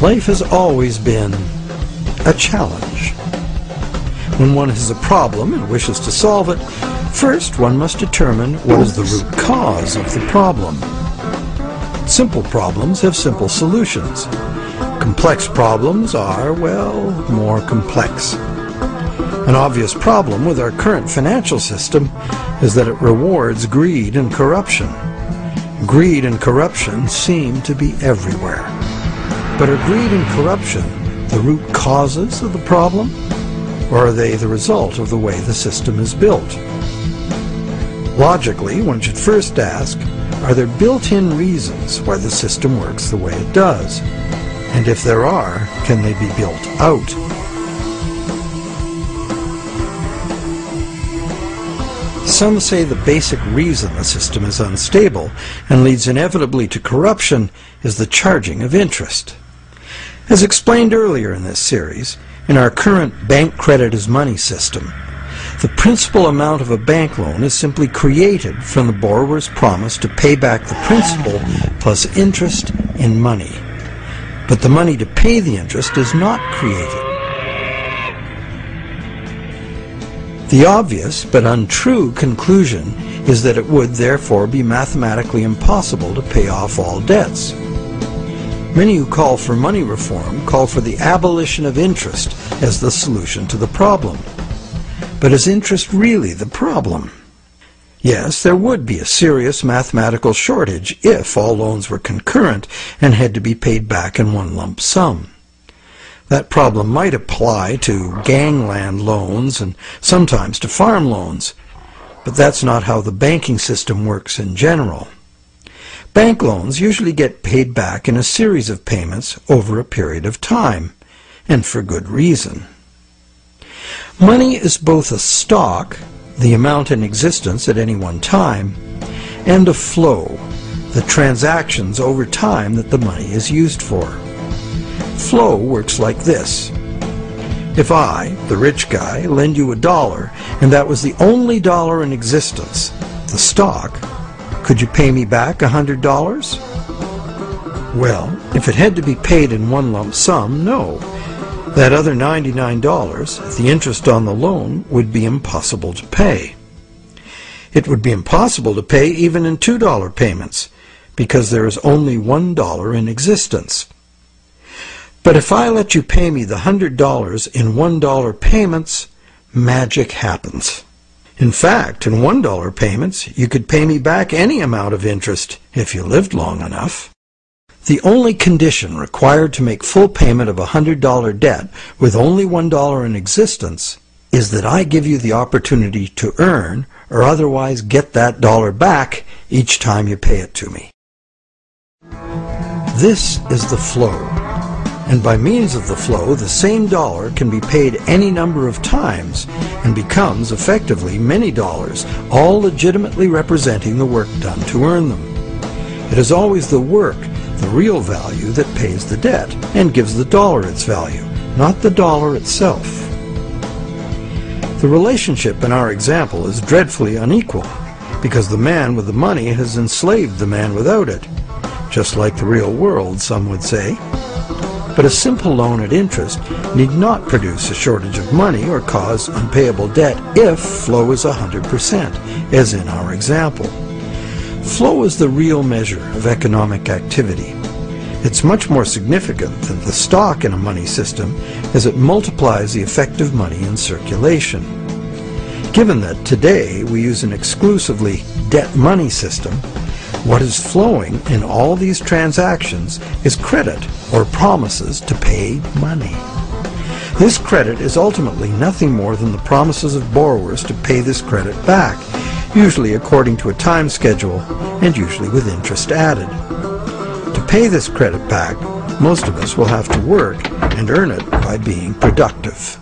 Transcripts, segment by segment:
Life has always been a challenge. When one has a problem and wishes to solve it, first one must determine what is the root cause of the problem. Simple problems have simple solutions. Complex problems are, well, more complex. An obvious problem with our current financial system is that it rewards greed and corruption. Greed and corruption seem to be everywhere. But are greed and corruption the root causes of the problem, or are they the result of the way the system is built? Logically, one should first ask, are there built-in reasons why the system works the way it does? And if there are, can they be built out? Some say the basic reason the system is unstable and leads inevitably to corruption is the charging of interest. As explained earlier in this series, in our current bank credit as money system, the principal amount of a bank loan is simply created from the borrower's promise to pay back the principal plus interest in money. But the money to pay the interest is not created. The obvious but untrue conclusion is that it would therefore be mathematically impossible to pay off all debts. Many who call for money reform call for the abolition of interest as the solution to the problem. But is interest really the problem? Yes, there would be a serious mathematical shortage if all loans were concurrent and had to be paid back in one lump sum. That problem might apply to gangland loans and sometimes to farm loans, but that's not how the banking system works in general. Bank loans usually get paid back in a series of payments over a period of time, and for good reason. Money is both a stock, the amount in existence at any one time, and a flow, the transactions over time that the money is used for. Flow works like this. If I, the rich guy, lend you $1, and that was the only dollar in existence, the stock, could you pay me back $100? Well, if it had to be paid in one lump sum, no. That other $99, the interest on the loan, would be impossible to pay. It would be impossible to pay even in $2 payments, because there is only $1 in existence. But if I let you pay me the $100 in $1 payments, magic happens. In fact, in $1 payments, you could pay me back any amount of interest if you lived long enough. The only condition required to make full payment of a $100 debt with only $1 in existence is that I give you the opportunity to earn or otherwise get that dollar back each time you pay it to me. This is the flow, and by means of the flow, the same dollar can be paid any number of times and becomes effectively many dollars, all legitimately representing the work done to earn them. It is always the work, the real value, that pays the debt and gives the dollar its value, not the dollar itself. The relationship in our example is dreadfully unequal because the man with the money has enslaved the man without it, just like the real world, some would say. But a simple loan at interest need not produce a shortage of money or cause unpayable debt if flow is 100%, as in our example. Flow is the real measure of economic activity. It's much more significant than the stock in a money system as it multiplies the effective money in circulation. Given that today we use an exclusively debt money system, what is flowing in all these transactions is credit or promises to pay money. This credit is ultimately nothing more than the promises of borrowers to pay this credit back, usually according to a time schedule and usually with interest added. To pay this credit back, most of us will have to work and earn it by being productive.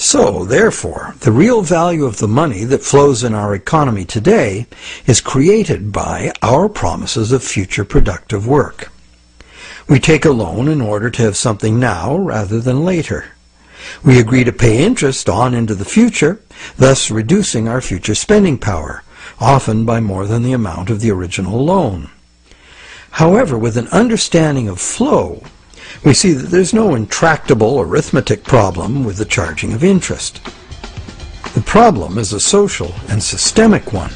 So, therefore, the real value of the money that flows in our economy today is created by our promises of future productive work. We take a loan in order to have something now rather than later. We agree to pay interest on into the future, thus reducing our future spending power, often by more than the amount of the original loan. However, with an understanding of flow, we see that there's no intractable arithmetic problem with the charging of interest. The problem is a social and systemic one.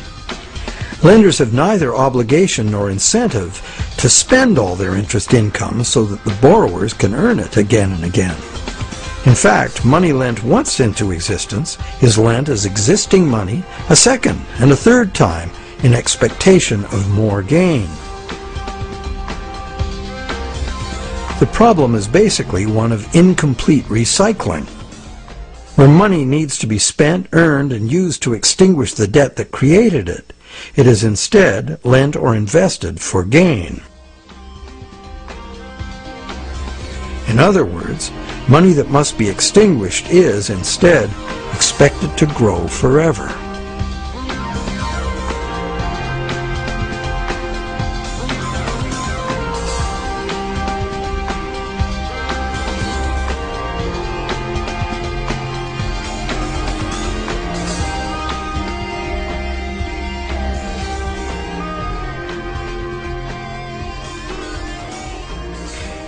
Lenders have neither obligation nor incentive to spend all their interest income so that the borrowers can earn it again and again. In fact, money lent once into existence is lent as existing money a second and a third time in expectation of more gain. The problem is basically one of incomplete recycling. Where money needs to be spent, earned, and used to extinguish the debt that created it, it is instead lent or invested for gain. In other words, money that must be extinguished is, instead, expected to grow forever.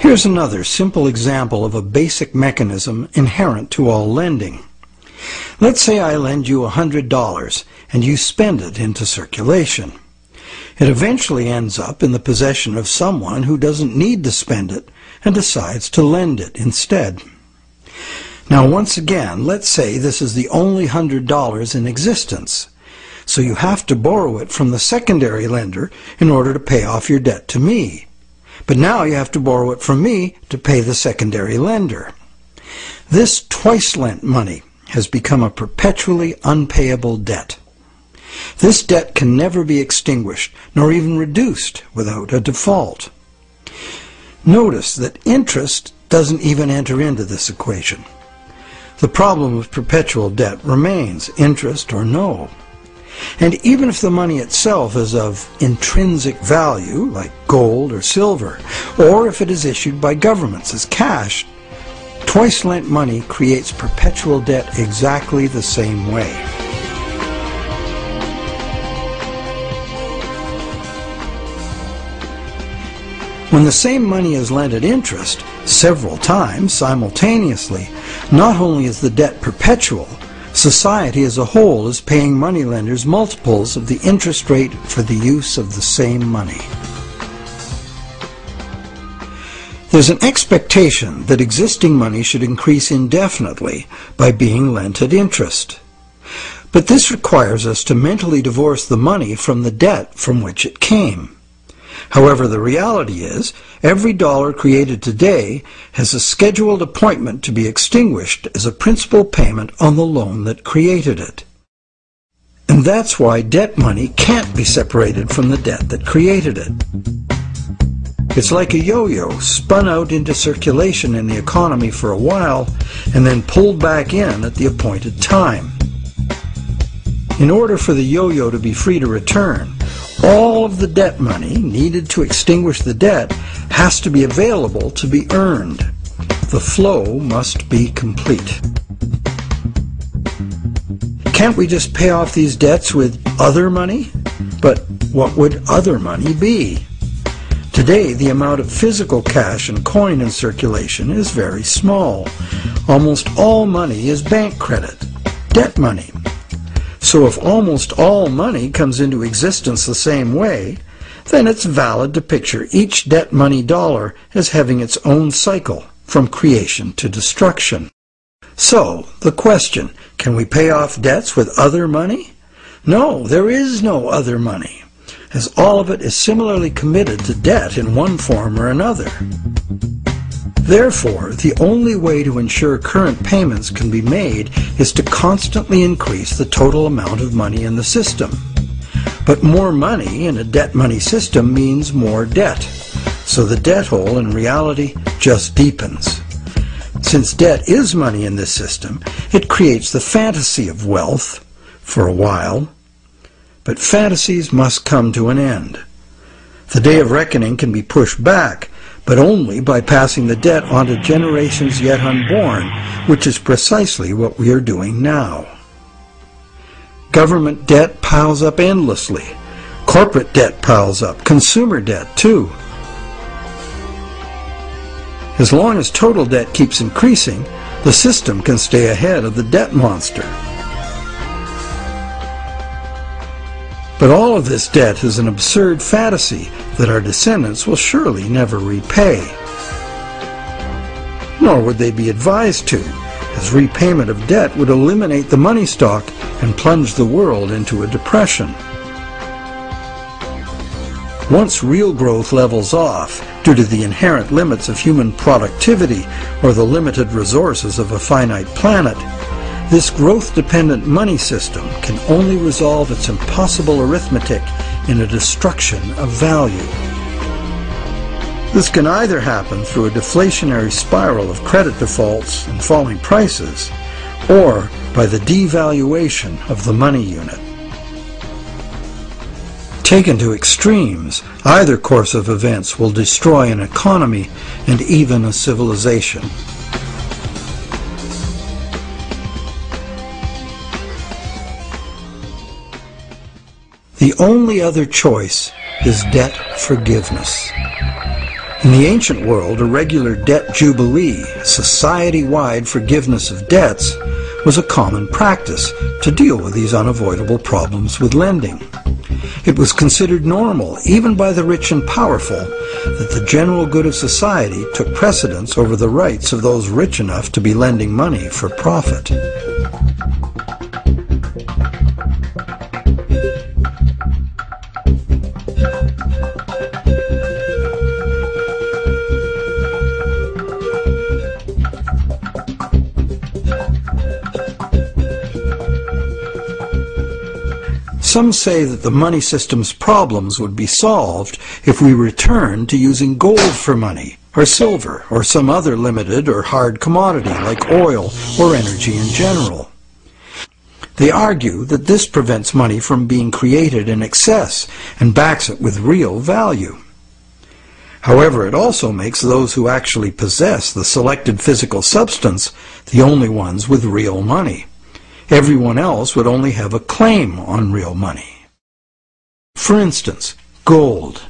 Here's another simple example of a basic mechanism inherent to all lending. Let's say I lend you $100 and you spend it into circulation. It eventually ends up in the possession of someone who doesn't need to spend it and decides to lend it instead. Now once again, let's say this is the only $100 in existence. So you have to borrow it from the secondary lender in order to pay off your debt to me. But now you have to borrow it from me to pay the secondary lender. This twice-lent money has become a perpetually unpayable debt. This debt can never be extinguished, nor even reduced without a default. Notice that interest doesn't even enter into this equation. The problem of perpetual debt remains, interest or no. And even if the money itself is of intrinsic value, like gold or silver, or if it is issued by governments as cash, twice-lent money creates perpetual debt exactly the same way. When the same money is lent at interest several times simultaneously, not only is the debt perpetual, society as a whole is paying moneylenders multiples of the interest rate for the use of the same money. There's an expectation that existing money should increase indefinitely by being lent at interest. But this requires us to mentally divorce the money from the debt from which it came. However, the reality is, every dollar created today has a scheduled appointment to be extinguished as a principal payment on the loan that created it. And that's why debt money can't be separated from the debt that created it. It's like a yo-yo spun out into circulation in the economy for a while and then pulled back in at the appointed time. In order for the yo-yo to be free to return, all of the debt money needed to extinguish the debt has to be available to be earned. The flow must be complete. Can't we just pay off these debts with other money? But what would other money be? Today, the amount of physical cash and coin in circulation is very small. Almost all money is bank credit, debt money. So if almost all money comes into existence the same way, then it's valid to picture each debt money dollar as having its own cycle from creation to destruction. So, the question, can we pay off debts with other money? No, there is no other money, as all of it is similarly committed to debt in one form or another. Therefore, the only way to ensure current payments can be made is to constantly increase the total amount of money in the system. But more money in a debt money system means more debt, so the debt hole in reality just deepens. Since debt is money in this system, it creates the fantasy of wealth for a while. But fantasies must come to an end. The day of reckoning can be pushed back, but only by passing the debt on to generations yet unborn, which is precisely what we are doing now. Government debt piles up endlessly. Corporate debt piles up. Consumer debt, too. As long as total debt keeps increasing, the system can stay ahead of the debt monster. But all of this debt is an absurd fantasy that our descendants will surely never repay. Nor would they be advised to, as repayment of debt would eliminate the money stock and plunge the world into a depression. Once real growth levels off due to the inherent limits of human productivity or the limited resources of a finite planet, this growth-dependent money system can only resolve its impossible arithmetic in a destruction of value. This can either happen through a deflationary spiral of credit defaults and falling prices, or by the devaluation of the money unit. Taken to extremes, either course of events will destroy an economy and even a civilization. The only other choice is debt forgiveness. In the ancient world, a regular debt jubilee, society-wide forgiveness of debts, was a common practice to deal with these unavoidable problems with lending. It was considered normal, even by the rich and powerful, that the general good of society took precedence over the rights of those rich enough to be lending money for profit. Some say that the money system's problems would be solved if we returned to using gold for money, or silver, or some other limited or hard commodity like oil or energy in general. They argue that this prevents money from being created in excess and backs it with real value. However, it also makes those who actually possess the selected physical substance the only ones with real money. Everyone else would only have a claim on real money. For instance, gold.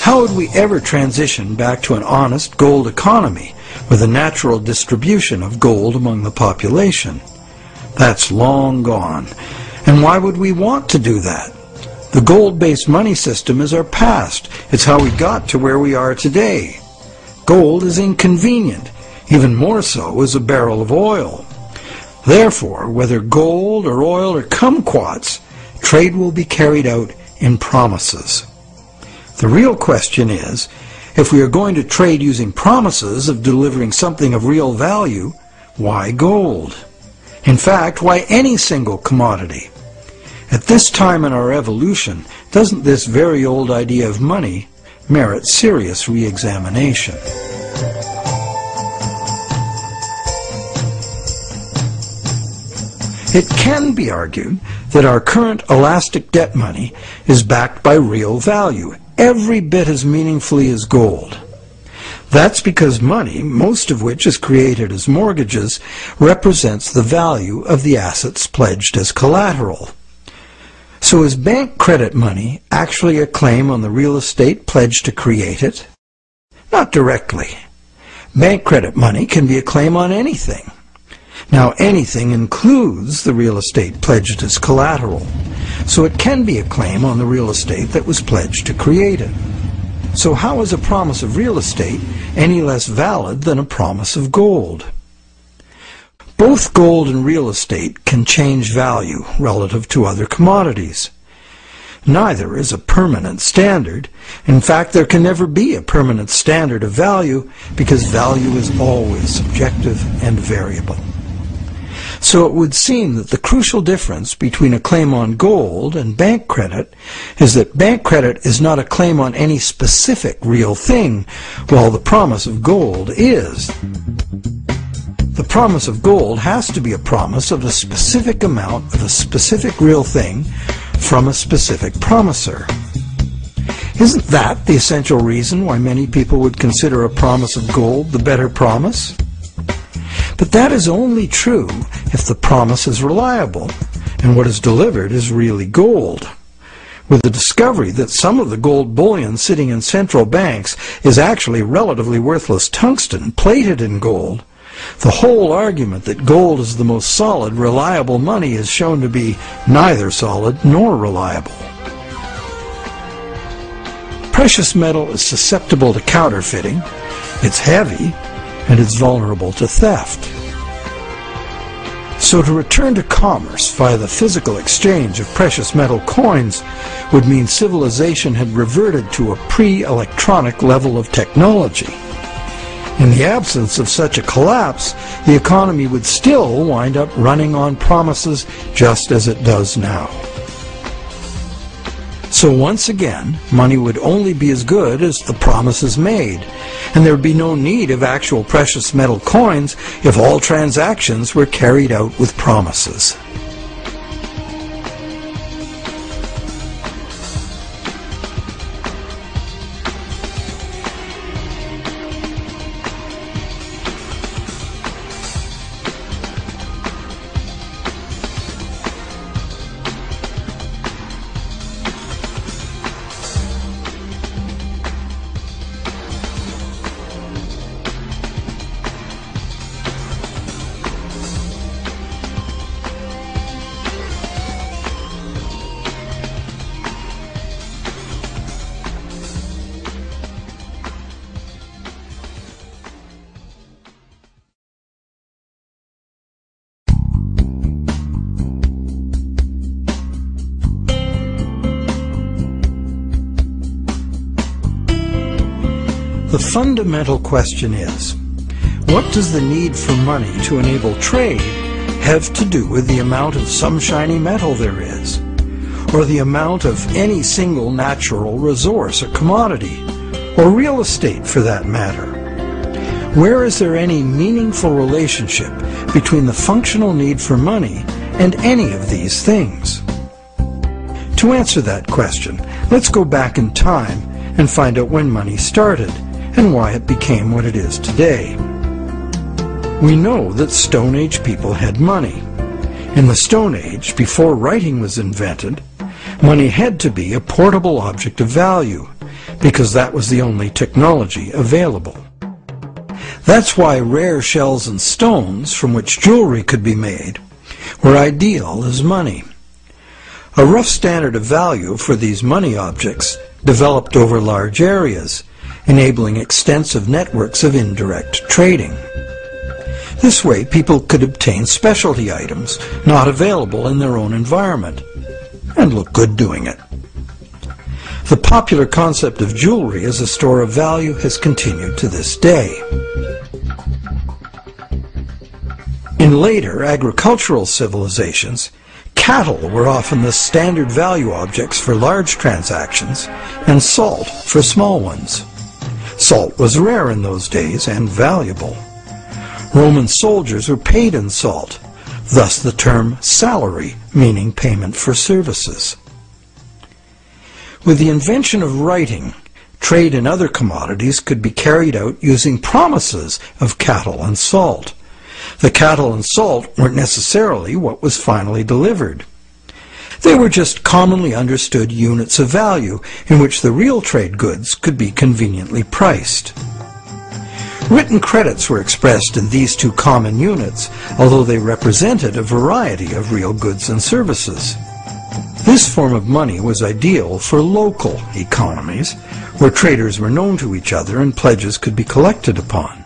How would we ever transition back to an honest gold economy with a natural distribution of gold among the population? That's long gone. And why would we want to do that? The gold-based money system is our past. It's how we got to where we are today. Gold is inconvenient. Even more so is a barrel of oil. Therefore, whether gold or oil or kumquats, trade will be carried out in promises. The real question is, if we are going to trade using promises of delivering something of real value, why gold? In fact, why any single commodity? At this time in our evolution, doesn't this very old idea of money merit serious re-examination? It can be argued that our current elastic debt money is backed by real value, every bit as meaningfully as gold. That's because money, most of which is created as mortgages, represents the value of the assets pledged as collateral. So is bank credit money actually a claim on the real estate pledged to create it? Not directly. Bank credit money can be a claim on anything. Now, anything includes the real estate pledged as collateral, so it can be a claim on the real estate that was pledged to create it. So how is a promise of real estate any less valid than a promise of gold? Both gold and real estate can change value relative to other commodities. Neither is a permanent standard. In fact, there can never be a permanent standard of value because value is always subjective and variable. So it would seem that the crucial difference between a claim on gold and bank credit is that bank credit is not a claim on any specific real thing, while the promise of gold is. The promise of gold has to be a promise of a specific amount of a specific real thing from a specific promiser. Isn't that the essential reason why many people would consider a promise of gold the better promise? But that is only true if the promise is reliable and what is delivered is really gold. with the discovery that some of the gold bullion sitting in central banks is actually relatively worthless tungsten plated in gold, the whole argument that gold is the most solid, reliable money is shown to be neither solid nor reliable. Precious metal is susceptible to counterfeiting, it's heavy, and it's vulnerable to theft. So to return to commerce via the physical exchange of precious metal coins would mean civilization had reverted to a pre-electronic level of technology. In the absence of such a collapse, the economy would still wind up running on promises just as it does now. So once again, money would only be as good as the promises made, and there would be no need of actual precious metal coins if all transactions were carried out with promises. The fundamental question is, what does the need for money to enable trade have to do with the amount of some shiny metal there is, or the amount of any single natural resource or commodity, or real estate for that matter? Where is there any meaningful relationship between the functional need for money and any of these things? To answer that question, let's go back in time and find out when money started and why it became what it is today. We know that Stone Age people had money. In the Stone Age, before writing was invented, money had to be a portable object of value, because that was the only technology available. That's why rare shells and stones, from which jewelry could be made, were ideal as money. A rough standard of value for these money objects developed over large areas, enabling extensive networks of indirect trading. This way, people could obtain specialty items not available in their own environment, and look good doing it. The popular concept of jewelry as a store of value has continued to this day. In later agricultural civilizations, cattle were often the standard value objects for large transactions, and salt for small ones. Salt was rare in those days and valuable. Roman soldiers were paid in salt, thus the term salary, meaning payment for services. With the invention of writing, trade in other commodities could be carried out using promises of cattle and salt. The cattle and salt weren't necessarily what was finally delivered. They were just commonly understood units of value in which the real trade goods could be conveniently priced. Written credits were expressed in these two common units, although they represented a variety of real goods and services. This form of money was ideal for local economies, where traders were known to each other and pledges could be collected upon.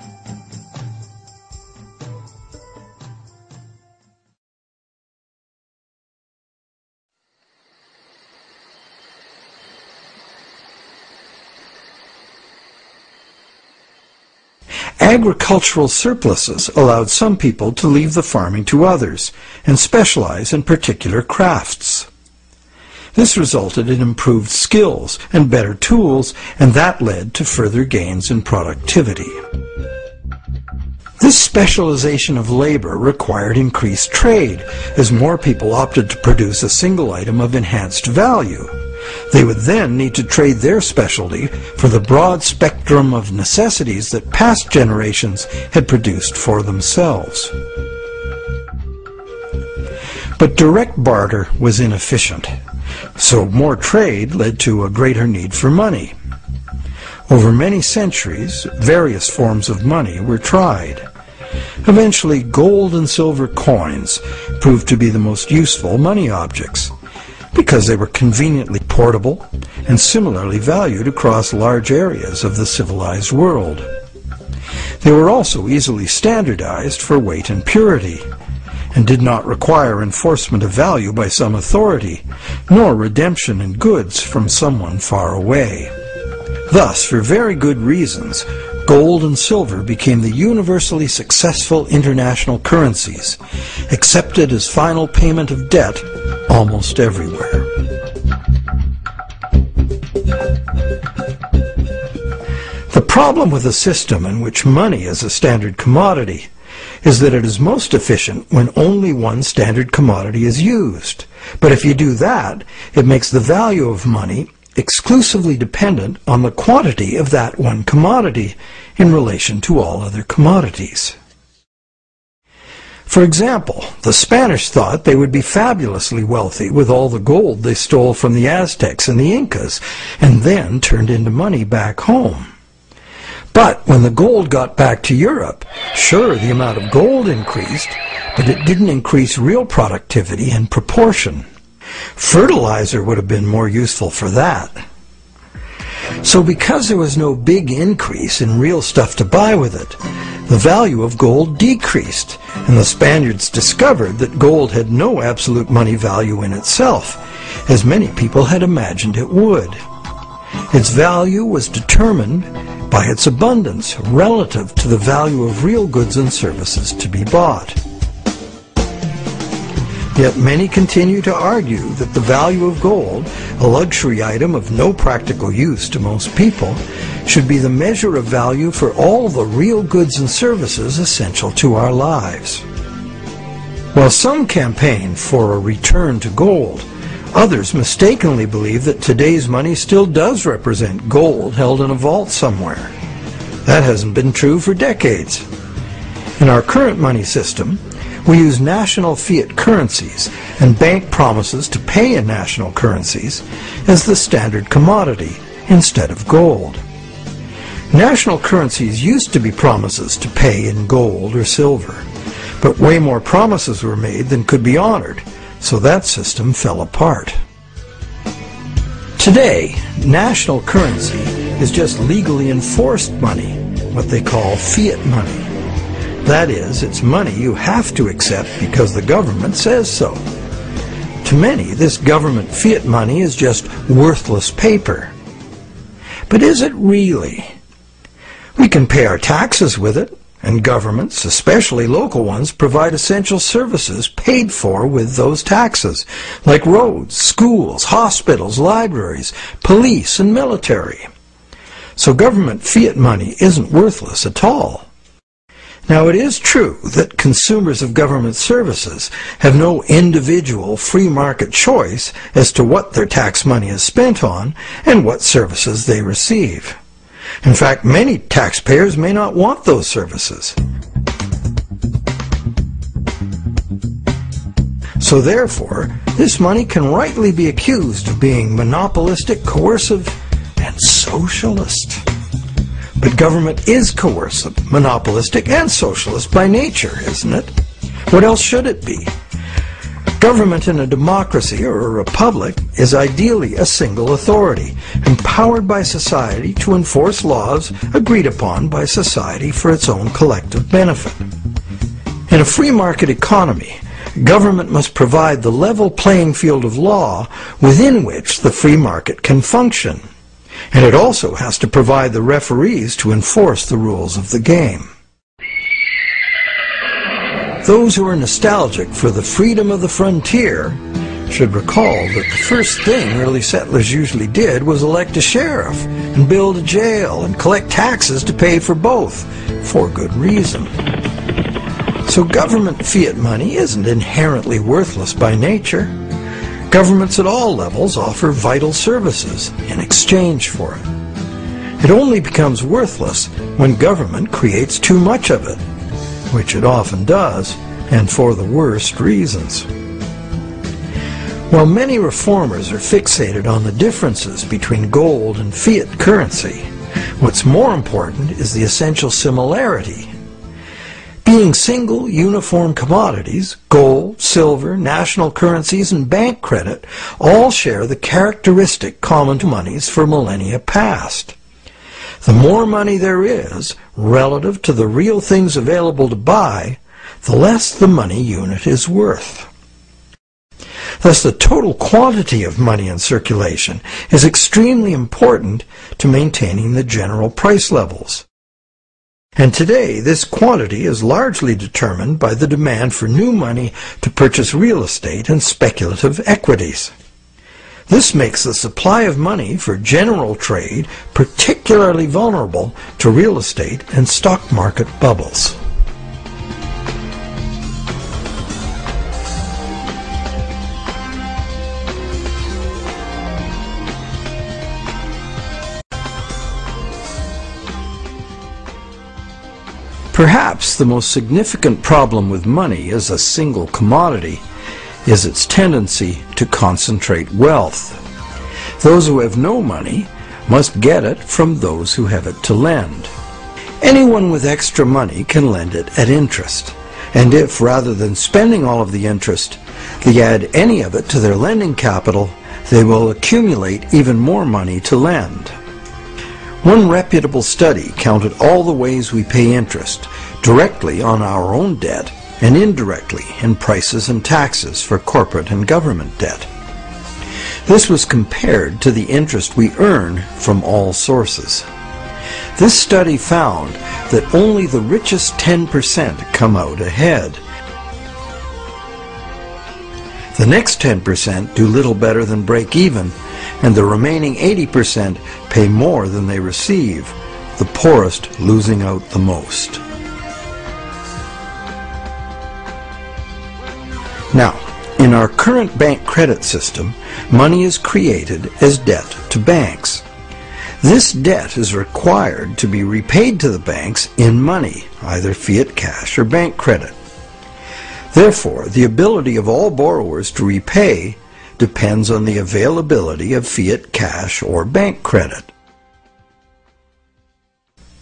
Agricultural surpluses allowed some people to leave the farming to others and specialize in particular crafts. This resulted in improved skills and better tools, and that led to further gains in productivity. This specialization of labor required increased trade, as more people opted to produce a single item of enhanced value. They would then need to trade their specialty for the broad spectrum of necessities that past generations had produced for themselves. But direct barter was inefficient. So more trade led to a greater need for money. Over many centuries, various forms of money were tried. Eventually, gold and silver coins proved to be the most useful money objects because they were conveniently portable and similarly valued across large areas of the civilized world. They were also easily standardized for weight and purity, and did not require enforcement of value by some authority, nor redemption in goods from someone far away. Thus, for very good reasons, gold and silver became the universally successful international currencies, accepted as final payment of debt almost everywhere. The problem with a system in which money is a standard commodity is that it is most efficient when only one standard commodity is used. But if you do that, it makes the value of money exclusively dependent on the quantity of that one commodity in relation to all other commodities. For example, the Spanish thought they would be fabulously wealthy with all the gold they stole from the Aztecs and the Incas, and then turned into money back home. But when the gold got back to Europe, sure, the amount of gold increased, but it didn't increase real productivity in proportion. Fertilizer would have been more useful for that. So because there was no big increase in real stuff to buy with it, the value of gold decreased, and the Spaniards discovered that gold had no absolute money value in itself, as many people had imagined it would. Its value was determined by its abundance relative to the value of real goods and services to be bought. Yet many continue to argue that the value of gold, a luxury item of no practical use to most people, should be the measure of value for all the real goods and services essential to our lives. While some campaign for a return to gold, others mistakenly believe that today's money still does represent gold held in a vault somewhere. That hasn't been true for decades. In our current money system, we use national fiat currencies and bank promises to pay in national currencies as the standard commodity instead of gold. National currencies used to be promises to pay in gold or silver, but way more promises were made than could be honored, so that system fell apart. Today, national currency is just legally enforced money, what they call fiat money. That is, it's money you have to accept because the government says so. To many, this government fiat money is just worthless paper. But is it really? We can pay our taxes with it, and governments, especially local ones, provide essential services paid for with those taxes, like roads, schools, hospitals, libraries, police, and military. So government fiat money isn't worthless at all. Now, it is true that consumers of government services have no individual free market choice as to what their tax money is spent on and what services they receive. In fact, many taxpayers may not want those services. So therefore, this money can rightly be accused of being monopolistic, coercive, and socialist. But government is coercive, monopolistic, and socialist by nature, isn't it? What else should it be? Government in a democracy or a republic is ideally a single authority, empowered by society to enforce laws agreed upon by society for its own collective benefit. In a free market economy, government must provide the level playing field of law within which the free market can function. And it also has to provide the referees to enforce the rules of the game. Those who are nostalgic for the freedom of the frontier should recall that the first thing early settlers usually did was elect a sheriff and build a jail and collect taxes to pay for both, for good reason. So government fiat money isn't inherently worthless by nature. Governments at all levels offer vital services in exchange for it. It only becomes worthless when government creates too much of it, which it often does, and for the worst reasons. While many reformers are fixated on the differences between gold and fiat currency, what's more important is the essential similarity. Being single, uniform commodities, gold, silver, national currencies, and bank credit all share the characteristic common to monies for millennia past. The more money there is, relative to the real things available to buy, the less the money unit is worth. Thus, the total quantity of money in circulation is extremely important to maintaining the general price levels. And today, this quantity is largely determined by the demand for new money to purchase real estate and speculative equities. This makes the supply of money for general trade particularly vulnerable to real estate and stock market bubbles. Perhaps the most significant problem with money as a single commodity is its tendency to concentrate wealth. Those who have no money must get it from those who have it to lend. Anyone with extra money can lend it at interest, and if, rather than spending all of the interest, they add any of it to their lending capital, they will accumulate even more money to lend. One reputable study counted all the ways we pay interest, directly on our own debt and indirectly in prices and taxes for corporate and government debt. This was compared to the interest we earn from all sources. This study found that only the richest 10% come out ahead. The next 10% do little better than break even, and the remaining 80% pay more than they receive, the poorest losing out the most. Now, in our current bank credit system, money is created as debt to banks. This debt is required to be repaid to the banks in money, either fiat cash or bank credit. Therefore, the ability of all borrowers to repay depends on the availability of fiat cash or bank credit.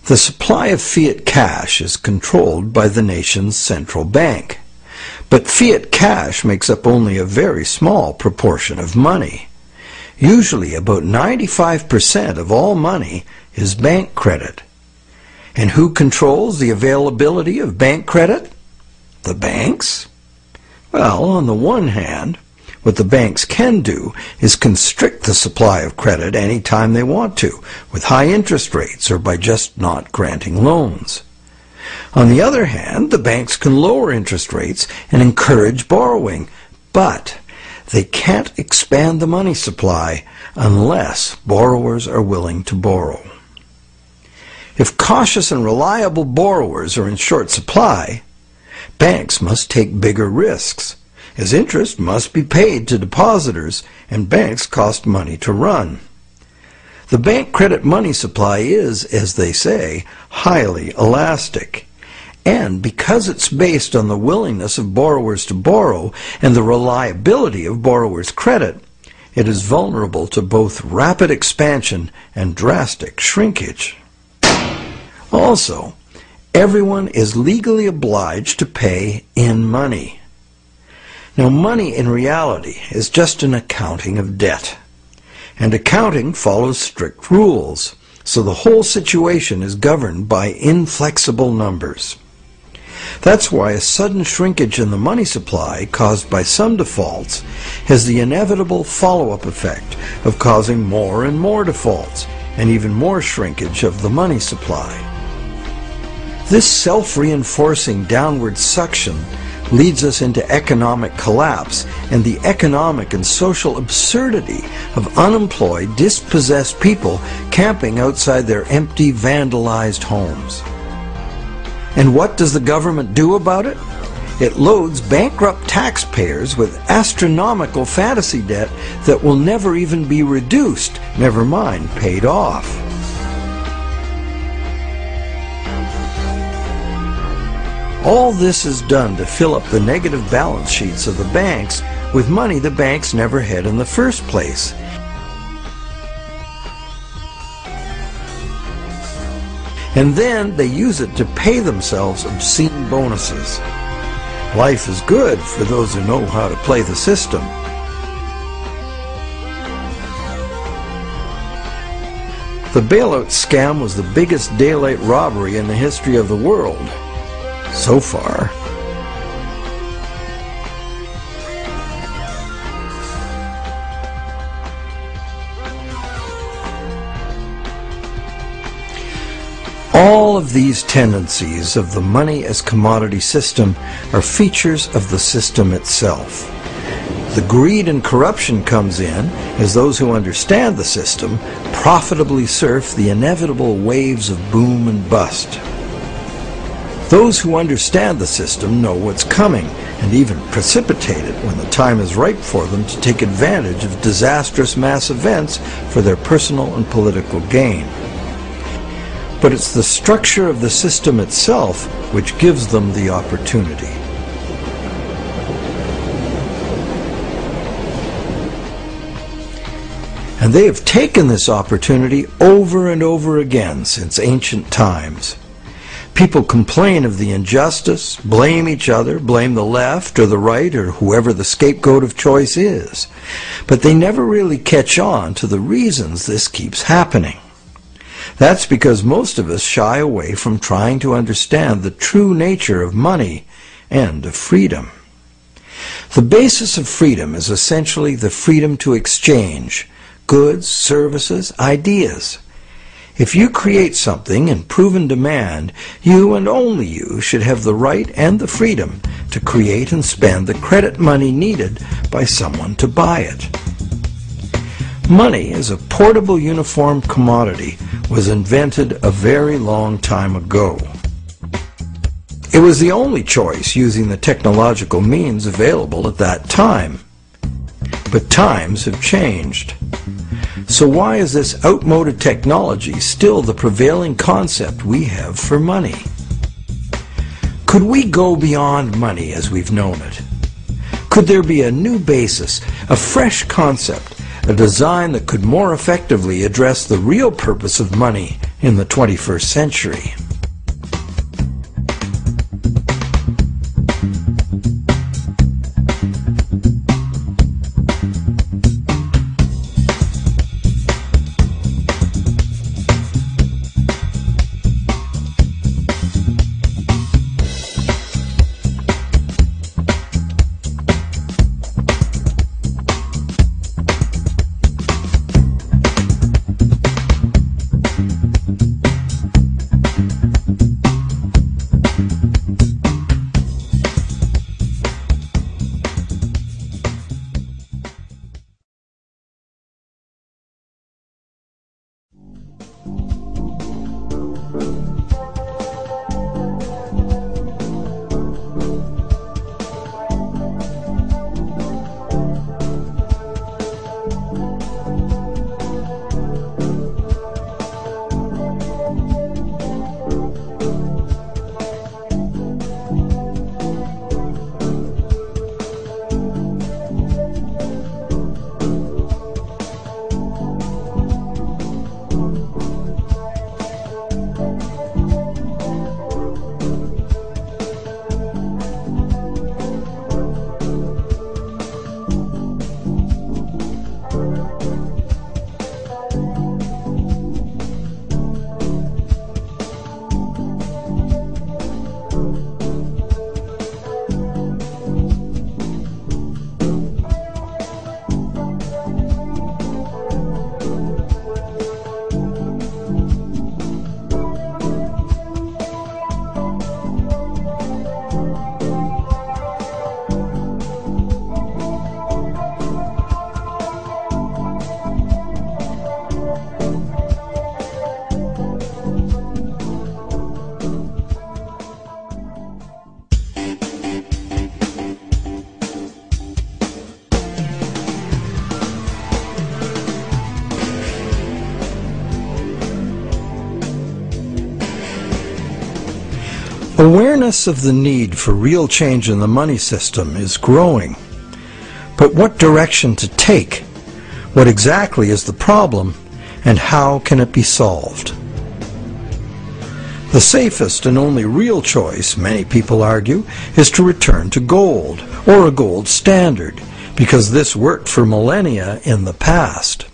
The supply of fiat cash is controlled by the nation's central bank, but fiat cash makes up only a very small proportion of money. Usually about 95% of all money is bank credit. And who controls the availability of bank credit? The banks? Well, on the one hand, what the banks can do is constrict the supply of credit any time they want to, with high interest rates or by just not granting loans. On the other hand, the banks can lower interest rates and encourage borrowing, but they can't expand the money supply unless borrowers are willing to borrow. If cautious and reliable borrowers are in short supply, banks must take bigger risks, as interest must be paid to depositors and banks cost money to run. The bank credit money supply is, as they say, highly elastic. And because it's based on the willingness of borrowers to borrow and the reliability of borrowers' credit, it is vulnerable to both rapid expansion and drastic shrinkage. Also, everyone is legally obliged to pay in money. Now, money in reality is just an accounting of debt, and accounting follows strict rules, so the whole situation is governed by inflexible numbers. That's why a sudden shrinkage in the money supply caused by some defaults has the inevitable follow-up effect of causing more and more defaults and even more shrinkage of the money supply. This self-reinforcing downward suction leads us into economic collapse and the economic and social absurdity of unemployed, dispossessed people camping outside their empty, vandalized homes. And what does the government do about it? It loads bankrupt taxpayers with astronomical fantasy debt that will never even be reduced, never mind paid off. All this is done to fill up the negative balance sheets of the banks with money the banks never had in the first place. And then they use it to pay themselves obscene bonuses. Life is good for those who know how to play the system. The bailout scam was the biggest daylight robbery in the history of the world. So far. All of these tendencies of the money as commodity system are features of the system itself. The greed and corruption comes in as those who understand the system profitably surf the inevitable waves of boom and bust. Those who understand the system know what's coming and even precipitate it when the time is ripe for them to take advantage of disastrous mass events for their personal and political gain. But it's the structure of the system itself which gives them the opportunity. And they have taken this opportunity over and over again since ancient times. People complain of the injustice, blame each other, blame the left or the right or whoever the scapegoat of choice is. But they never really catch on to the reasons this keeps happening. That's because most of us shy away from trying to understand the true nature of money and of freedom. The basis of freedom is essentially the freedom to exchange goods, services, ideas. If you create something in proven demand, you and only you should have the right and the freedom to create and spend the credit money needed by someone to buy it. Money as a portable uniform commodity was invented a very long time ago. It was the only choice using the technological means available at that time. But times have changed. So why is this outmoded technology still the prevailing concept we have for money? Could we go beyond money as we've known it? Could there be a new basis, a fresh concept, a design that could more effectively address the real purpose of money in the 21st century? Awareness of the need for real change in the money system is growing. But what direction to take? What exactly is the problem, and how can it be solved? The safest and only real choice, many people argue, is to return to gold, or a gold standard, because this worked for millennia in the past.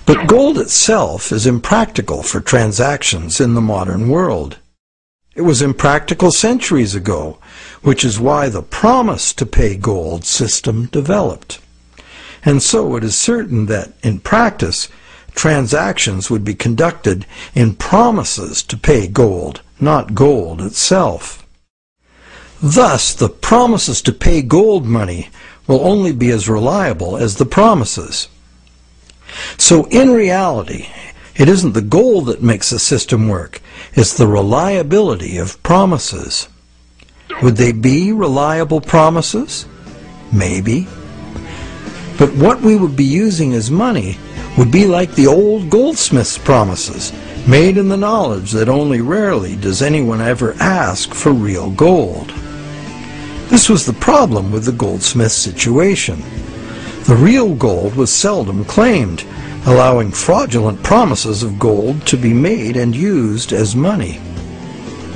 But gold itself is impractical for transactions in the modern world. It was impractical centuries ago, which is why the promise to pay gold system developed. And so it is certain that, in practice, transactions would be conducted in promises to pay gold, not gold itself. Thus, the promises to pay gold money will only be as reliable as the promises. So in reality, it isn't the gold that makes the system work, it's the reliability of promises. Would they be reliable promises? Maybe. But what we would be using as money would be like the old goldsmith's promises, made in the knowledge that only rarely does anyone ever ask for real gold. This was the problem with the goldsmith situation. The real gold was seldom claimed, allowing fraudulent promises of gold to be made and used as money.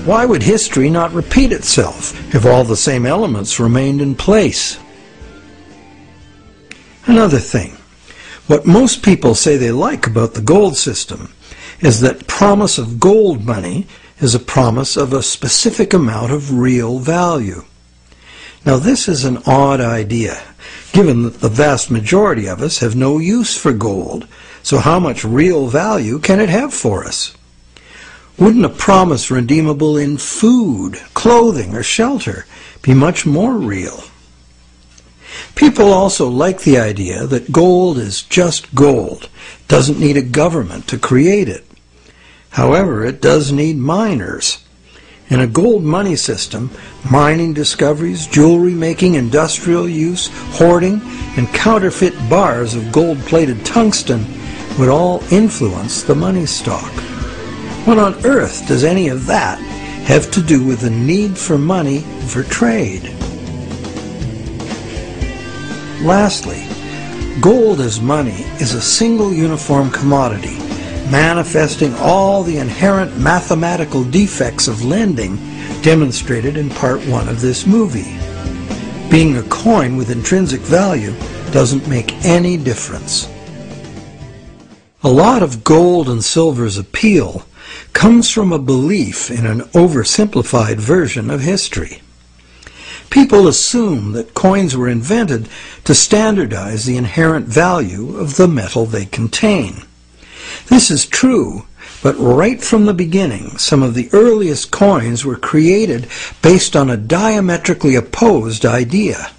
Why would history not repeat itself if all the same elements remained in place? Another thing, what most people say they like about the gold system is that promise of gold money is a promise of a specific amount of real value. Now this is an odd idea, given that the vast majority of us have no use for gold, so how much real value can it have for us? Wouldn't a promise redeemable in food, clothing, or shelter be much more real? People also like the idea that gold is just gold, doesn't need a government to create it. However, it does need miners. In a gold money system, mining discoveries, jewelry making, industrial use, hoarding, and counterfeit bars of gold-plated tungsten would all influence the money stock. What on earth does any of that have to do with the need for money for trade? Lastly, gold as money is a single uniform commodity, manifesting all the inherent mathematical defects of lending demonstrated in part 1 of this movie. Being a coin with intrinsic value doesn't make any difference. A lot of gold and silver's appeal comes from a belief in an oversimplified version of history. People assume that coins were invented to standardize the inherent value of the metal they contain. This is true, but right from the beginning, some of the earliest coins were created based on a diametrically opposed idea.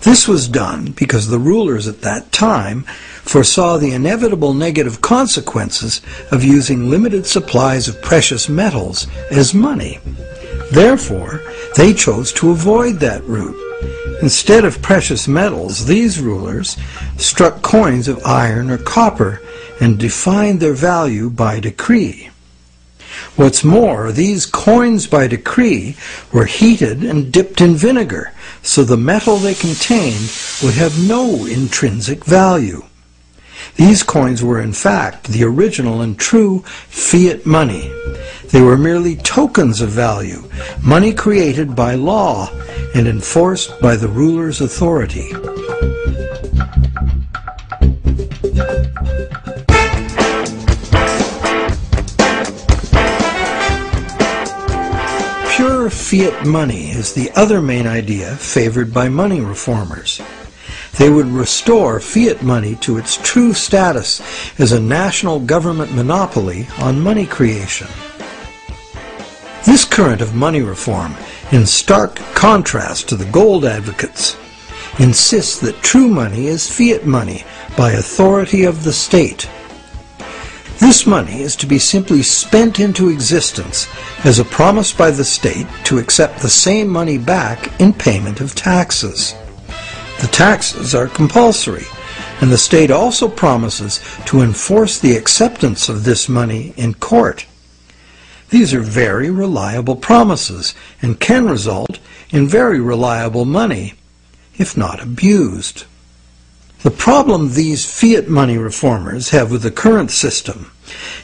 This was done because the rulers at that time foresaw the inevitable negative consequences of using limited supplies of precious metals as money. Therefore, they chose to avoid that route. Instead of precious metals, these rulers struck coins of iron or copper and defined their value by decree. What's more, these coins by decree were heated and dipped in vinegar, so the metal they contained would have no intrinsic value. These coins were in fact the original and true fiat money. They were merely tokens of value, money created by law and enforced by the ruler's authority. Pure fiat money is the other main idea favored by money reformers. They would restore fiat money to its true status as a national government monopoly on money creation. This current of money reform, in stark contrast to the gold advocates, insists that true money is fiat money by authority of the state. This money is to be simply spent into existence as a promise by the state to accept the same money back in payment of taxes. The taxes are compulsory, and the state also promises to enforce the acceptance of this money in court. These are very reliable promises and can result in very reliable money, if not abused. The problem these fiat money reformers have with the current system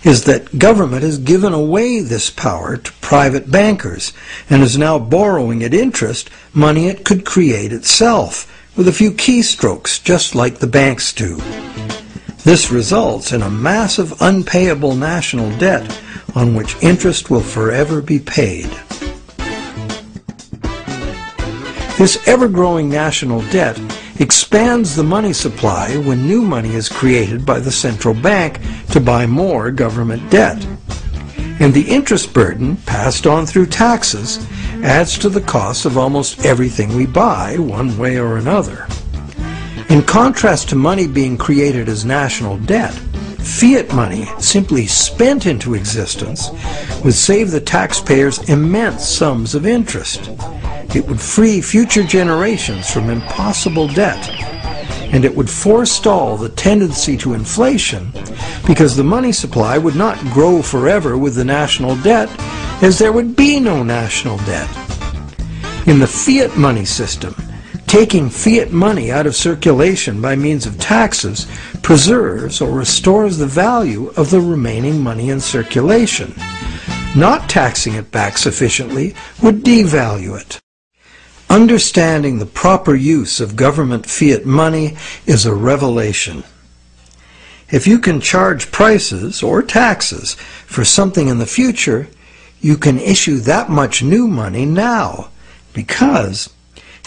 is that government has given away this power to private bankers and is now borrowing at interest money it could create itself with a few keystrokes, just like the banks do. This results in a massive unpayable national debt on which interest will forever be paid. This ever-growing national debt expands the money supply when new money is created by the central bank to buy more government debt. And the interest burden passed on through taxes adds to the cost of almost everything we buy, one way or another. In contrast to money being created as national debt, fiat money, simply spent into existence, would save the taxpayers immense sums of interest. It would free future generations from impossible debt, and it would forestall the tendency to inflation because the money supply would not grow forever with the national debt, as there would be no national debt. In the fiat money system, taking fiat money out of circulation by means of taxes preserves or restores the value of the remaining money in circulation. Not taxing it back sufficiently would devalue it. Understanding the proper use of government fiat money is a revelation. If you can charge prices or taxes for something in the future, you can issue that much new money now, because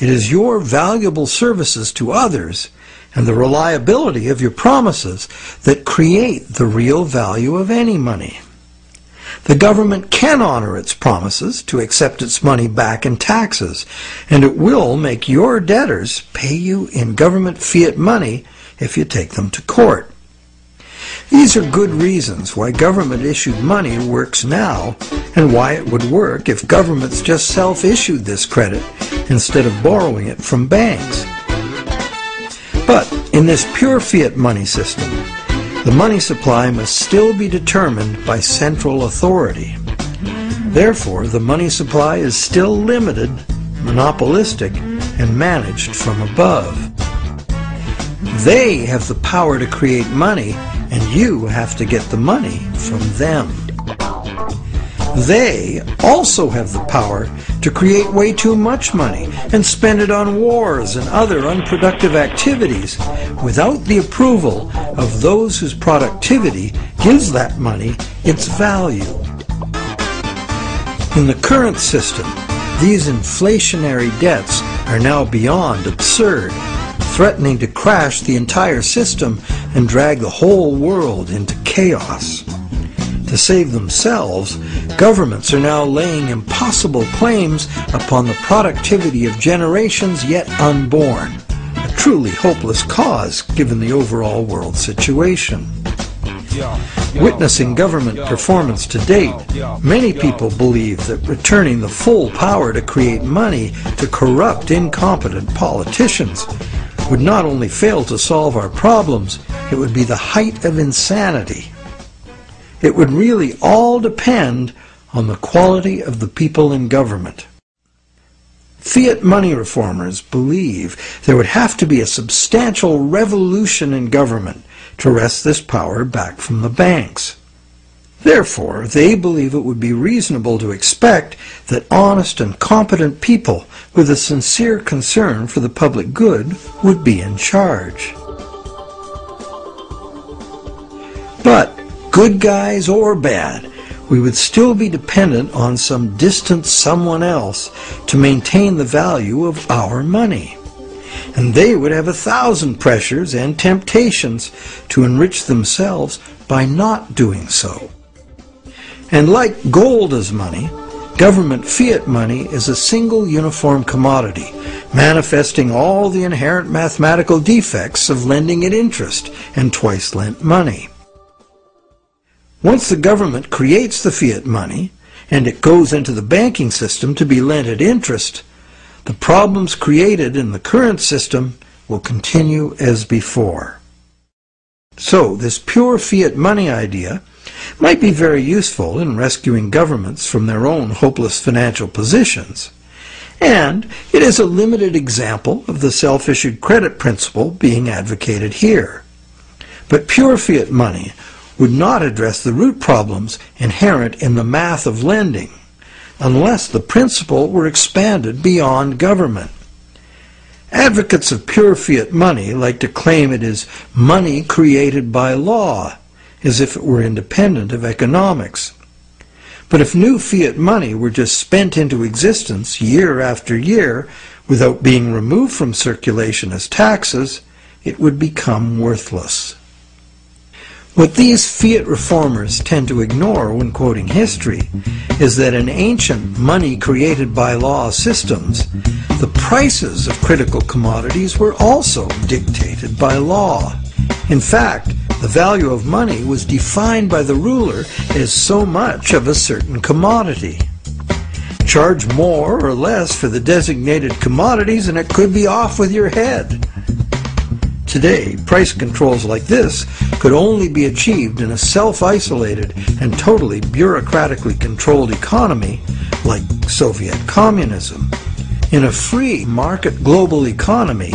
it is your valuable services to others and the reliability of your promises that create the real value of any money. The government can honor its promises to accept its money back in taxes, and it will make your debtors pay you in government fiat money if you take them to court. These are good reasons why government-issued money works now, and why it would work if governments just self-issued this credit instead of borrowing it from banks. But in this pure fiat money system, the money supply must still be determined by central authority. Therefore, the money supply is still limited, monopolistic, and managed from above. They have the power to create money, and you have to get the money from them. They also have the power to create way too much money and spend it on wars and other unproductive activities without the approval of those whose productivity gives that money its value. In the current system, these inflationary debts are now beyond absurd, threatening to crash the entire system and drag the whole world into chaos. To save themselves, governments are now laying impossible claims upon the productivity of generations yet unborn, a truly hopeless cause given the overall world situation. Witnessing government performance to date, many people believe that returning the full power to create money to corrupt, incompetent politicians would not only fail to solve our problems, it would be the height of insanity. It would really all depend on the quality of the people in government. Fiat money reformers believe there would have to be a substantial revolution in government to wrest this power back from the banks. Therefore, they believe it would be reasonable to expect that honest and competent people with a sincere concern for the public good would be in charge. But, good guys or bad, we would still be dependent on some distant someone else to maintain the value of our money. And they would have 1,000 pressures and temptations to enrich themselves by not doing so. And like gold as money, government fiat money is a single uniform commodity, manifesting all the inherent mathematical defects of lending at interest and twice lent money. Once the government creates the fiat money, and it goes into the banking system to be lent at interest, the problems created in the current system will continue as before. So, this pure fiat money idea might be very useful in rescuing governments from their own hopeless financial positions. And it is a limited example of the self-issued credit principle being advocated here. But pure fiat money would not address the root problems inherent in the math of lending, unless the principle were expanded beyond government. Advocates of pure fiat money like to claim it is money created by law, as if it were independent of economics. But if new fiat money were just spent into existence year after year without being removed from circulation as taxes, it would become worthless. What these fiat reformers tend to ignore when quoting history is that in ancient money created by law systems, the prices of critical commodities were also dictated by law. In fact, the value of money was defined by the ruler as so much of a certain commodity. Charge more or less for the designated commodities and it could be off with your head. Today, price controls like this could only be achieved in a self-isolated and totally bureaucratically controlled economy like Soviet communism. In a free market global economy,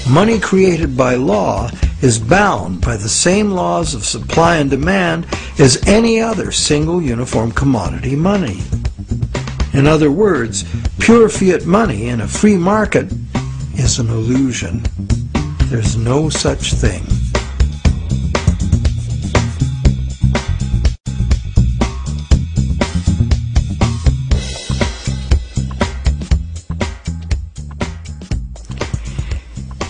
money created by law is bound by the same laws of supply and demand as any other single uniform commodity money. In other words, pure fiat money in a free market is an illusion. There's no such thing.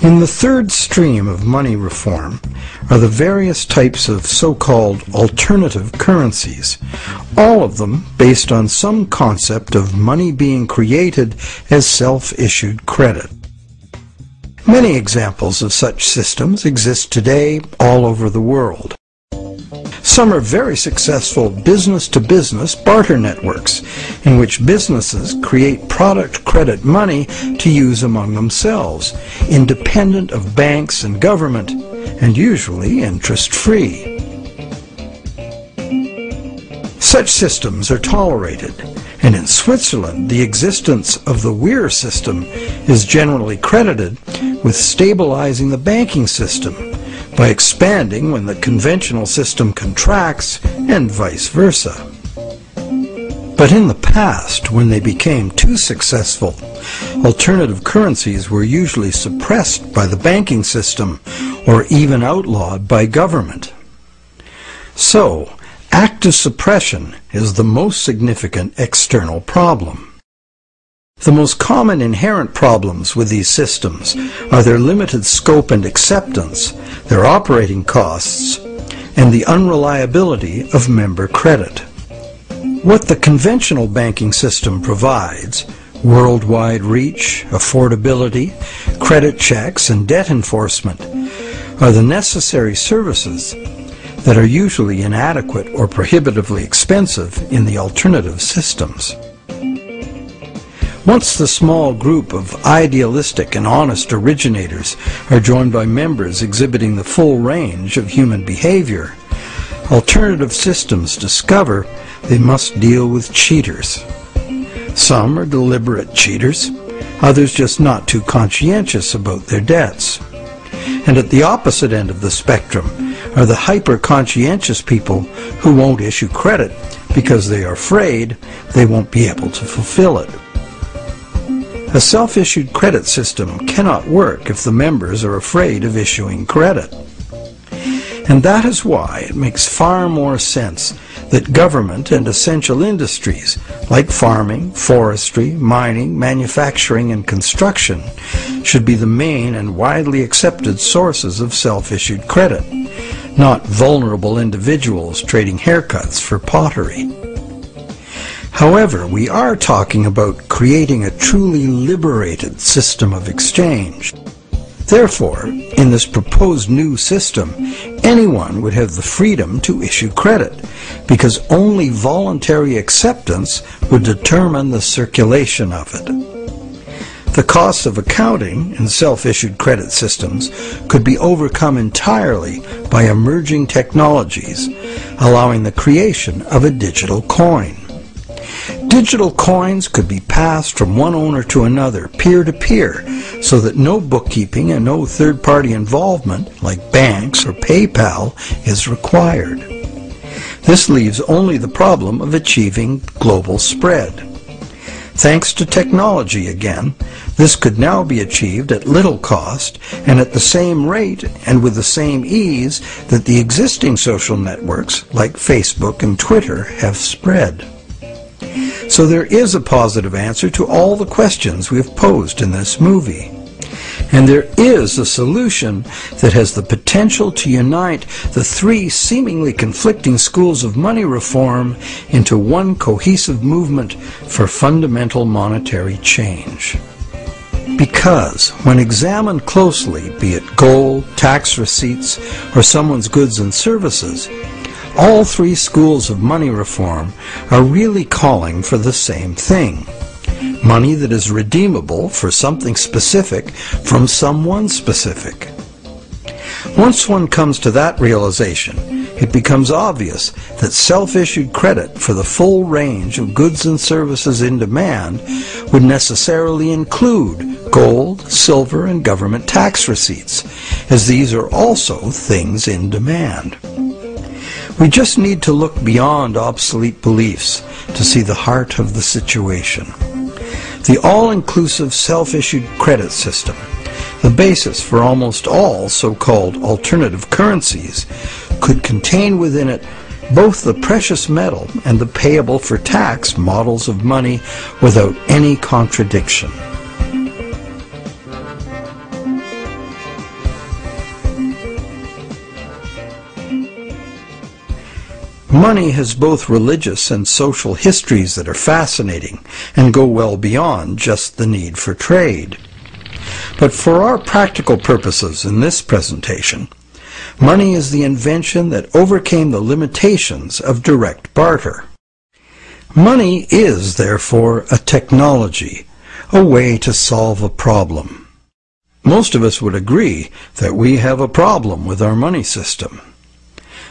In the third stream of money reform are the various types of so-called alternative currencies, all of them based on some concept of money being created as self-issued credit. Many examples of such systems exist today all over the world. Some are very successful business-to-business barter networks in which businesses create product credit money to use among themselves, independent of banks and government, and usually interest-free. Such systems are tolerated, and in Switzerland the existence of the Weir system is generally credited with stabilizing the banking system by expanding when the conventional system contracts and vice versa. But in the past, when they became too successful, alternative currencies were usually suppressed by the banking system or even outlawed by government. So, active suppression is the most significant external problem. The most common inherent problems with these systems are their limited scope and acceptance, their operating costs, and the unreliability of member credit. What the conventional banking system provides, worldwide reach, affordability, credit checks, and debt enforcement, are the necessary services that are usually inadequate or prohibitively expensive in the alternative systems. Once the small group of idealistic and honest originators are joined by members exhibiting the full range of human behavior, alternative systems discover they must deal with cheaters. Some are deliberate cheaters, others just not too conscientious about their debts. And at the opposite end of the spectrum are the hyper-conscientious people who won't issue credit because they are afraid they won't be able to fulfill it. A self-issued credit system cannot work if the members are afraid of issuing credit. And that is why it makes far more sense that government and essential industries like farming, forestry, mining, manufacturing, and construction should be the main and widely accepted sources of self-issued credit, not vulnerable individuals trading haircuts for pottery. However, we are talking about creating a truly liberated system of exchange. Therefore, in this proposed new system, anyone would have the freedom to issue credit, because only voluntary acceptance would determine the circulation of it. The costs of accounting in self-issued credit systems could be overcome entirely by emerging technologies allowing the creation of a digital coin. Digital coins could be passed from one owner to another, peer-to-peer, so that no bookkeeping and no third-party involvement, like banks or PayPal, is required. This leaves only the problem of achieving global spread. Thanks to technology again, this could now be achieved at little cost and at the same rate and with the same ease that the existing social networks like Facebook and Twitter have spread. So there is a positive answer to all the questions we have posed in this movie. And there is a solution that has the potential to unite the three seemingly conflicting schools of money reform into one cohesive movement for fundamental monetary change. Because, when examined closely, be it gold, tax receipts, or someone's goods and services, all three schools of money reform are really calling for the same thing. Money that is redeemable for something specific from someone specific. Once one comes to that realization, it becomes obvious that self-issued credit for the full range of goods and services in demand would necessarily include gold, silver, and government tax receipts, as these are also things in demand. We just need to look beyond obsolete beliefs to see the heart of the situation. The all-inclusive self-issued credit system, the basis for almost all so-called alternative currencies, could contain within it both the precious metal and the payable for tax models of money without any contradiction. Money has both religious and social histories that are fascinating and go well beyond just the need for trade. But for our practical purposes in this presentation, money is the invention that overcame the limitations of direct barter. Money is, therefore, a technology, a way to solve a problem. Most of us would agree that we have a problem with our money system.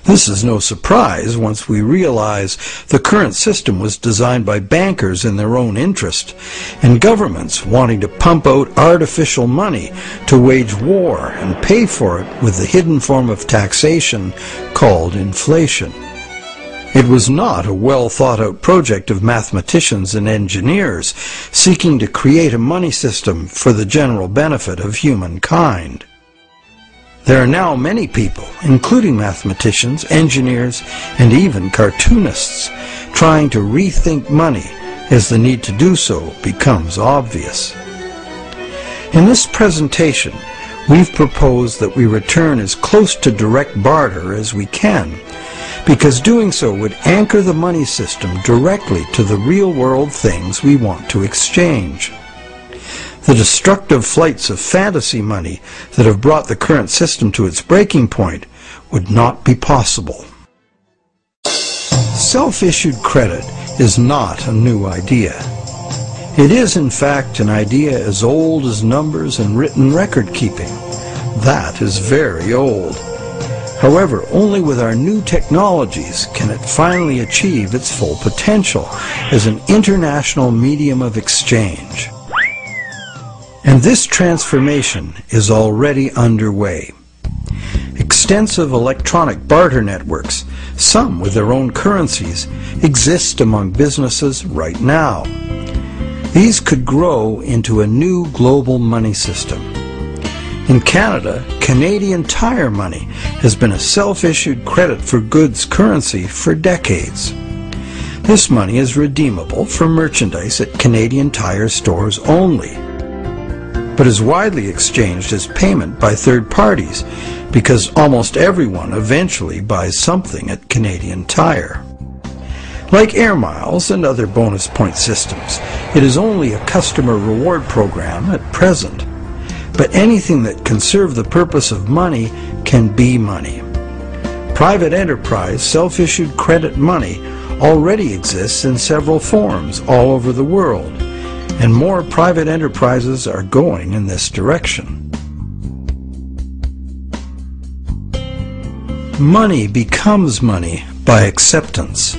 This is no surprise once we realize the current system was designed by bankers in their own interest, and governments wanting to pump out artificial money to wage war and pay for it with the hidden form of taxation called inflation. It was not a well-thought-out project of mathematicians and engineers seeking to create a money system for the general benefit of humankind. There are now many people, including mathematicians, engineers, and even cartoonists, trying to rethink money as the need to do so becomes obvious. In this presentation, we've proposed that we return as close to direct barter as we can, because doing so would anchor the money system directly to the real-world things we want to exchange. The destructive flights of fantasy money that have brought the current system to its breaking point would not be possible. Self-issued credit is not a new idea. It is, in fact, an idea as old as numbers and written record-keeping. That is very old. However, only with our new technologies can it finally achieve its full potential as an international medium of exchange. And this transformation is already underway. Extensive electronic barter networks, some with their own currencies, exist among businesses right now. These could grow into a new global money system. In Canada, Canadian Tire money has been a self-issued credit for goods currency for decades. This money is redeemable for merchandise at Canadian Tire stores only, but is widely exchanged as payment by third parties because almost everyone eventually buys something at Canadian Tire. Like air miles and other bonus point systems, it is only a customer reward program at present. But anything that can serve the purpose of money can be money. Private enterprise self-issued credit money already exists in several forms all over the world, and more private enterprises are going in this direction. Money becomes money by acceptance.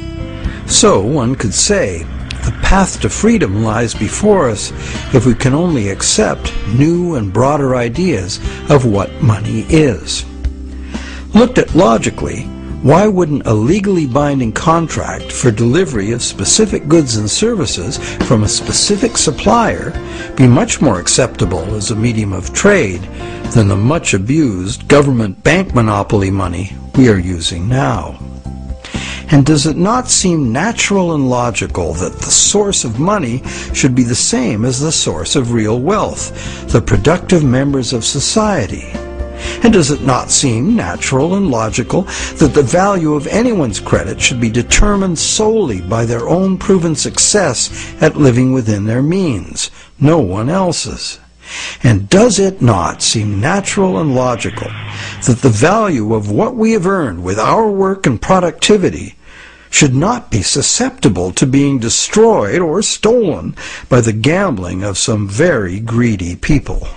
So one could say, the path to freedom lies before us if we can only accept new and broader ideas of what money is. Looked at logically, why wouldn't a legally binding contract for delivery of specific goods and services from a specific supplier be much more acceptable as a medium of trade than the much abused government bank monopoly money we are using now? And does it not seem natural and logical that the source of money should be the same as the source of real wealth, the productive members of society? And does it not seem natural and logical that the value of anyone's credit should be determined solely by their own proven success at living within their means, no one else's? And does it not seem natural and logical that the value of what we have earned with our work and productivity should not be susceptible to being destroyed or stolen by the gambling of some very greedy people?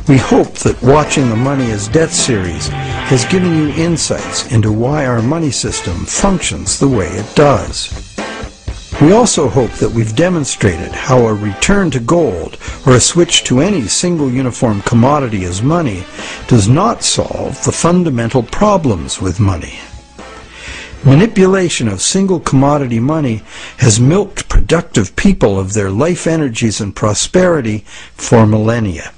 We hope that watching the Money is Debt series has given you insights into why our money system functions the way it does. We also hope that we've demonstrated how a return to gold or a switch to any single uniform commodity as money does not solve the fundamental problems with money. Manipulation of single commodity money has milked productive people of their life energies and prosperity for millennia.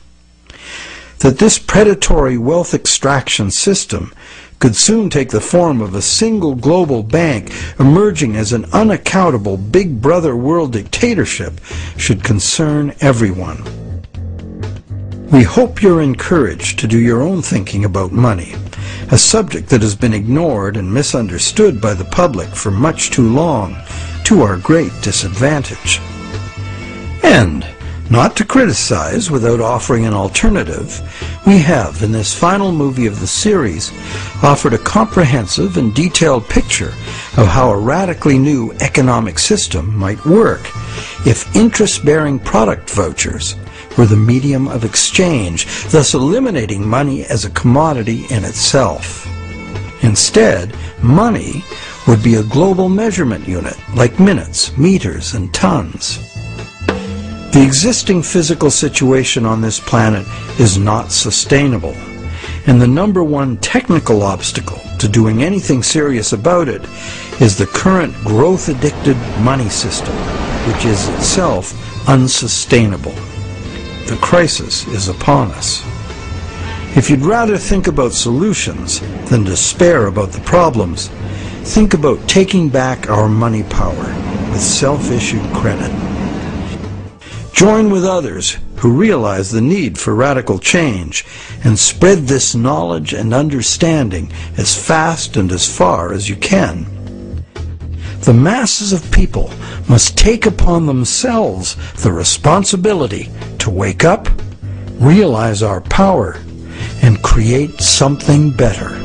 That this predatory wealth extraction system could soon take the form of a single global bank emerging as an unaccountable big brother world dictatorship should concern everyone. We hope you're encouraged to do your own thinking about money, a subject that has been ignored and misunderstood by the public for much too long, to our great disadvantage. And, not to criticize without offering an alternative, we have, in this final movie of the series, offered a comprehensive and detailed picture of how a radically new economic system might work if interest-bearing product vouchers were the medium of exchange, thus eliminating money as a commodity in itself. Instead, money would be a global measurement unit like minutes, meters, and tons. The existing physical situation on this planet is not sustainable, and the number one technical obstacle to doing anything serious about it is the current growth-addicted money system, which is itself unsustainable. The crisis is upon us. If you'd rather think about solutions than despair about the problems, think about taking back our money power with self-issued credit. Join with others who realize the need for radical change and spread this knowledge and understanding as fast and as far as you can. The masses of people must take upon themselves the responsibility to wake up, realize our power, and create something better.